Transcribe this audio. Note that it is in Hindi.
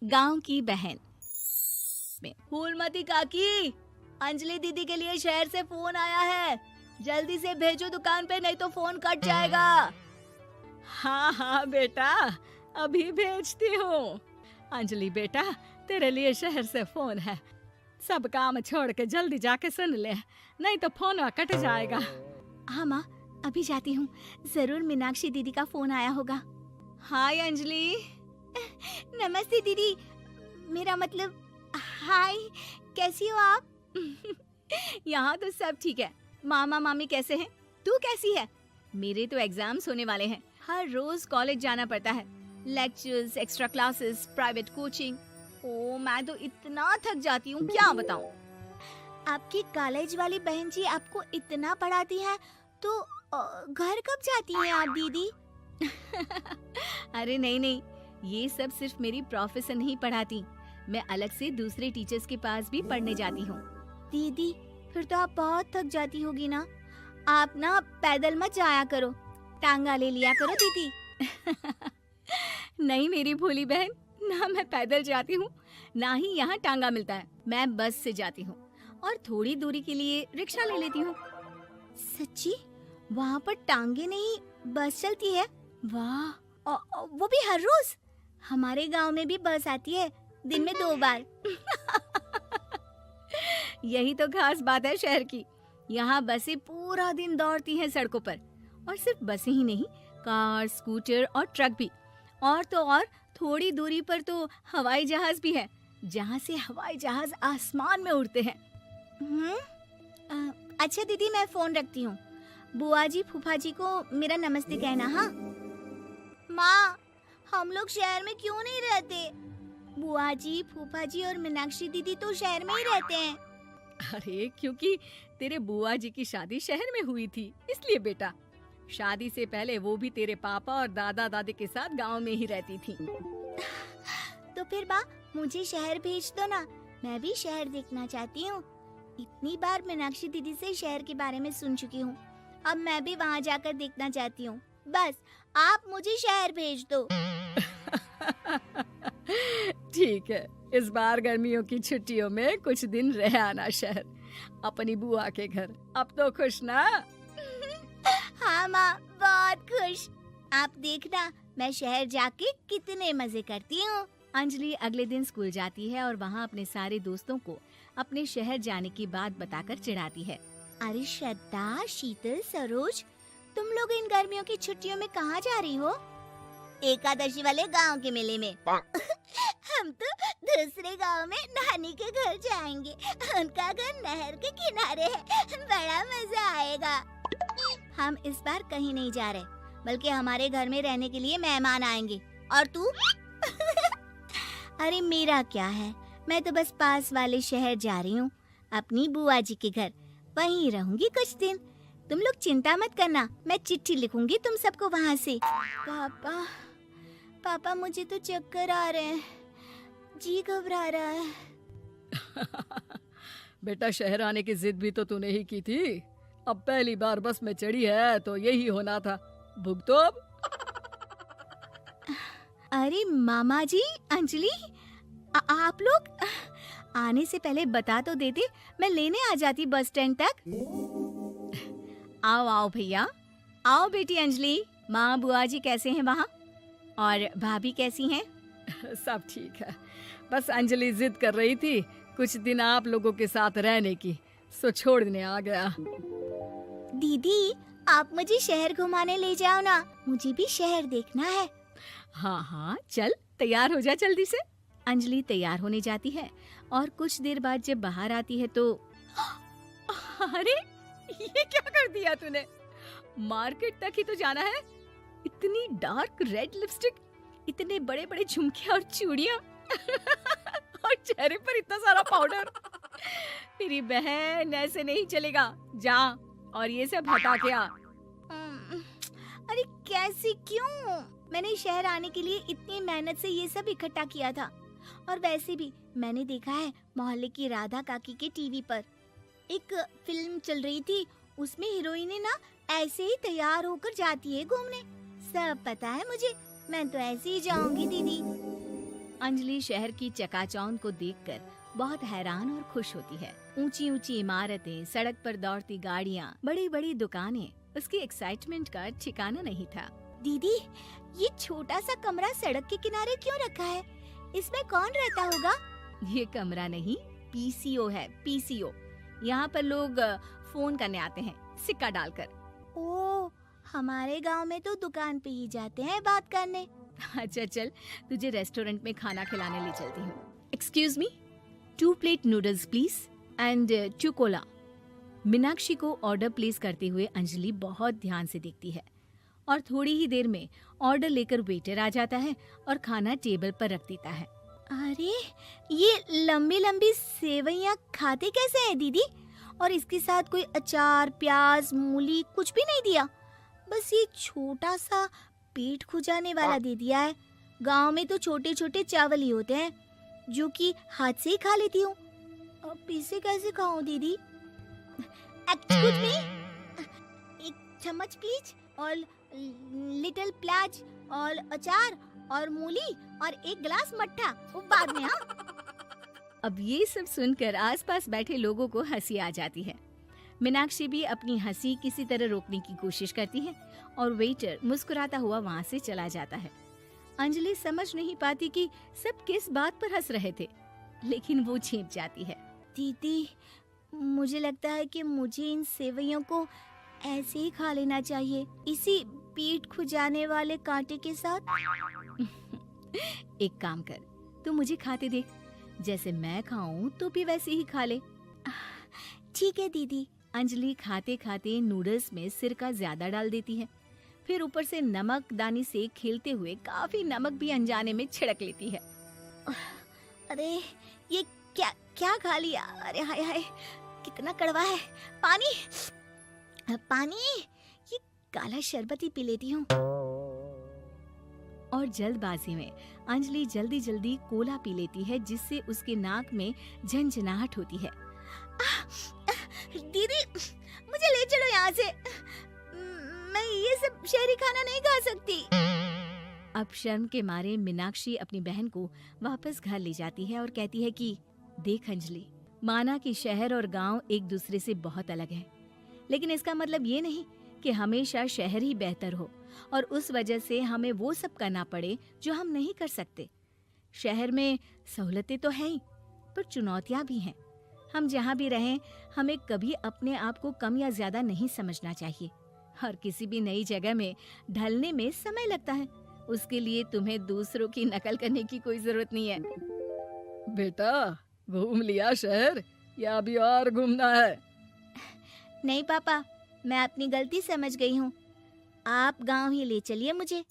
गांव की बहन में। फूलमती काकी, अंजलि दीदी के लिए शहर से फोन आया है, जल्दी से भेजो दुकान पे, नहीं तो फोन कट जाएगा। हाँ हाँ बेटा, अभी भेजती हूँ। अंजलि बेटा, तेरे लिए शहर से फोन है, सब काम छोड़ के जल्दी जाके सुन ले, नहीं तो फोन कट जाएगा। हाँ माँ, अभी जाती हूँ, जरूर मीनाक्षी दीदी का फोन आया होगा। हाय अंजलि। नमस्ते दीदी, मेरा मतलब हाय, कैसी हो आप? यहाँ तो सब ठीक है। मामा मामी कैसे हैं? तू कैसी है? मेरे तो एग्जाम्स होने वाले हैं, हर रोज कॉलेज जाना पड़ता है, lectures, extra classes, private coaching. ओ मैं तो इतना थक जाती हूँ, क्या बताऊँ। आपकी कॉलेज वाली बहन जी आपको इतना पढ़ाती है, तो घर कब जाती हैं आप दीदी? अरे नहीं नहीं, ये सब सिर्फ मेरी प्रोफेसर नहीं पढ़ाती, मैं अलग से दूसरे टीचर्स के पास भी पढ़ने जाती हूँ। दीदी फिर तो आप बहुत थक जाती होगी ना, आप ना पैदल मत जाया करो, टांगा ले लिया करो दीदी। नहीं मेरी भोली बहन, ना मैं पैदल जाती हूँ, ना ही यहाँ टांगा मिलता है, मैं बस से जाती हूँ और थोड़ी दूरी के लिए रिक्शा ले लेती हूँ। सच्ची? वहाँ पर टांगे नहीं, बस चलती है? वाह, वो भी हर रोज? हमारे गांव में भी बस आती है, दिन में 2 बार। यही तो खास बात है शहर की, यहाँ बसें पूरा दिन दौड़ती हैं सड़कों पर, और सिर्फ बसें ही नहीं, कार, स्कूटर और ट्रक भी, और तो और थोड़ी दूरी पर तो हवाई जहाज भी है, जहाँ से हवाई जहाज आसमान में उड़ते हैं। अच्छा दीदी, मैं फोन रखती हूँ, बुआ जी फूफा जी को मेरा नमस्ते कहना। हाँ माँ, हम लोग शहर में क्यों नहीं रहते? बुआ जी, फूफा जी और मीनाक्षी दीदी तो शहर में ही रहते हैं। अरे क्योंकि तेरे बुआ जी की शादी शहर में हुई थी, इसलिए बेटा। शादी से पहले वो भी तेरे पापा और दादा दादी के साथ गांव में ही रहती थी। तो फिर बा, मुझे शहर भेज दो ना, मैं भी शहर देखना चाहती हूँ। इतनी बार मीनाक्षी दीदी से शहर के बारे में सुन चुकी हूँ, अब मैं भी वहाँ जाकर देखना चाहती हूँ। बस आप मुझे शहर भेज दो। ठीक है, इस बार गर्मियों की छुट्टियों में कुछ दिन रह आना शहर, अपनी बुआ के घर। अब तो खुश ना? हाँ माँ, बहुत खुश। आप देखना मैं शहर जाके कितने मजे करती हूँ। अंजलि अगले दिन स्कूल जाती है और वहाँ अपने सारे दोस्तों को अपने शहर जाने की बात बताकर चिढ़ाती है। अरे श्रद्धा, शीतल, सरोज, तुम लोग इन गर्मियों की छुट्टियों में कहाँ जा रही हो? एकादशी वाले गांव के मेले में। हम तो दूसरे गांव में नानी के घर जाएंगे, उनका घर नहर के किनारे है, बड़ा मजा आएगा। हम इस बार कहीं नहीं जा रहे, बल्कि हमारे घर में रहने के लिए मेहमान आएंगे। और तू? अरे मेरा क्या है, मैं तो बस पास वाले शहर जा रही हूँ, अपनी बुआ जी के घर, वहीं रहूंगी कुछ दिन। तुम लोग चिंता मत करना, मैं चिट्ठी लिखूंगी तुम सबको वहाँ से। पापा मुझे तो चक्कर आ रहे हैं, जी घबरा रहा है। बेटा शहर आने की जिद भी तो तूने ही की थी, अब पहली बार बस में चढ़ी है तो यही होना था, भुगतो अब। अरे मामा जी, अंजलि, आप लोग आने से पहले बता तो देते, मैं लेने आ जाती बस स्टैंड तक। आओ आओ भैया, आओ बेटी अंजलि। माँ बुआ जी कैसे हैं वहाँ, और भाभी कैसी हैं? सब ठीक है, बस अंजलि जिद कर रही थी कुछ दिन आप लोगों के साथ रहने की, सो छोड़ने आ गया। दीदी आप मुझे शहर घुमाने ले जाओ ना, मुझे भी शहर देखना है। हाँ हाँ चल, तैयार हो जा जल्दी से। अंजलि तैयार होने जाती है और कुछ देर बाद जब बाहर आती है तो अरे ये क्या कर दिया तूने, मार्केट तक ही तो जाना है, इतनी डार्क रेड लिपस्टिक, इतने बड़े बड़े झुमके और चूड़ियां और चेहरे पर इतना सारा पाउडर। मेरी बहन ऐसे नहीं चलेगा, जा और ये सब हटा के आ। अरे कैसे, क्यों? मैंने शहर आने के लिए इतनी मेहनत से ये सब इकट्ठा किया था, और वैसे भी मैंने देखा है मोहल्ले की राधा काकी के टीवी पर एक फिल्म चल रही थी, उसमें हीरोइन ना ऐसे ही तैयार होकर जाती है घूमने। सब पता है मुझे, मैं तो ऐसे ही जाऊंगी दीदी। अंजलि शहर की चकाचौंध को देखकर बहुत हैरान और खुश होती है। ऊंची ऊंची इमारतें, सड़क पर दौड़ती गाड़ियाँ, बड़ी बड़ी दुकानें, उसकी एक्साइटमेंट का ठिकाना नहीं था। दीदी, ये छोटा सा कमरा सड़क के किनारे क्यों रखा है? इसमें कौन रहता होगा? ये कमरा नहीं, पीसीओ है, पीसीओ। यहाँ पर लोग फोन करने आते हैं, सिक्का डालकर। ओह, हमारे गांव में तो दुकान पे ही जाते हैं बात करने। अच्छा चल, तुझे रेस्टोरेंट में खाना खिलाने ले चलती हूँ। Excuse me, 2 plate noodles please and 2 Cola. Meenakshi को ऑर्डर प्लेस करते हुए अंजलि बहुत ध्यान से देखती है और थोड़ी ही देर में ऑर्डर लेकर वेटर आ जाता है और खाना टेबल पर रख देता है। अरे, ये लंबी लंबी सेवइयाँ खाते कैसे हैं दीदी? और इसके साथ कोई अचार, प्याज, मूली कुछ भी नहीं दिया, बस ये छोटा सा पेट खुजाने वाला दे दिया है। गांव में तो छोटे छोटे चावल ही होते हैं जो कि हाथ से ही खा लेती हूँ। अब इसे कैसे खाऊं दीदी? एक्सक्यूज मी, एक चम्मच प्लीज, और लिटिल प्याज और अचार और मूली और एक गिलास मट्ठा, वो बाद में। हाँ, अब ये सब सुनकर आसपास बैठे लोगों को हंसी आ जाती है। मीनाक्षी भी अपनी हंसी किसी तरह रोकने की कोशिश करती है और वेटर मुस्कुराता हुआ वहाँ से चला जाता है। अंजलि समझ नहीं पाती कि सब किस बात पर हंस रहे थे, लेकिन वो छिप जाती है। दीदी, मुझे लगता है कि मुझे इन सेवइयों को ऐसे ही खा लेना चाहिए, इसी पेट खुजाने वाले कांटे के साथ। एक काम कर, तू मुझे खाते देख, जैसे मैं खाऊं तो भी वैसे ही खा ले। ठीक है दीदी। अंजलि खाते खाते नूडल्स में सिरका ज्यादा डाल देती है, फिर ऊपर से नमक दानी से खेलते हुए काफी नमक भी अनजाने में छिड़क लेती है। अरे, ये क्या क्या खा लिया? अरे हाय हाय, कितना कड़वा है। पानी पानी, ये काला शरबत ही पी लेती हूँ। और जल्दबाजी में अंजलि जल्दी जल्दी कोला पी लेती है, जिससे उसके नाक में झंझनाहट होती है। दीदी, मुझे ले चलो यहाँ से। मैं ये सब शहरी खाना नहीं खा सकती। अब शर्म के मारे मीनाक्षी अपनी बहन को वापस घर ले जाती है और कहती है कि देख अंजलि, माना कि शहर और गांव एक दूसरे से बहुत अलग है, लेकिन इसका मतलब ये नहीं कि हमेशा शहर ही बेहतर हो और उस वजह से हमें वो सब करना पड़े जो हम नहीं कर सकते। शहर में सहूलतें तो हैं ही, पर चुनौतियां भी हैं। हम जहाँ भी रहें, हमें कभी अपने आप को कम या ज्यादा नहीं समझना चाहिए। और किसी भी नई जगह में ढलने में समय लगता है, उसके लिए तुम्हें दूसरों की नकल करने की कोई जरूरत नहीं है। बेटा, घूम लिया शहर या अभी और घूमना है? नहीं पापा, मैं अपनी गलती समझ गई हूँ। आप गांव ही ले चलिए मुझे।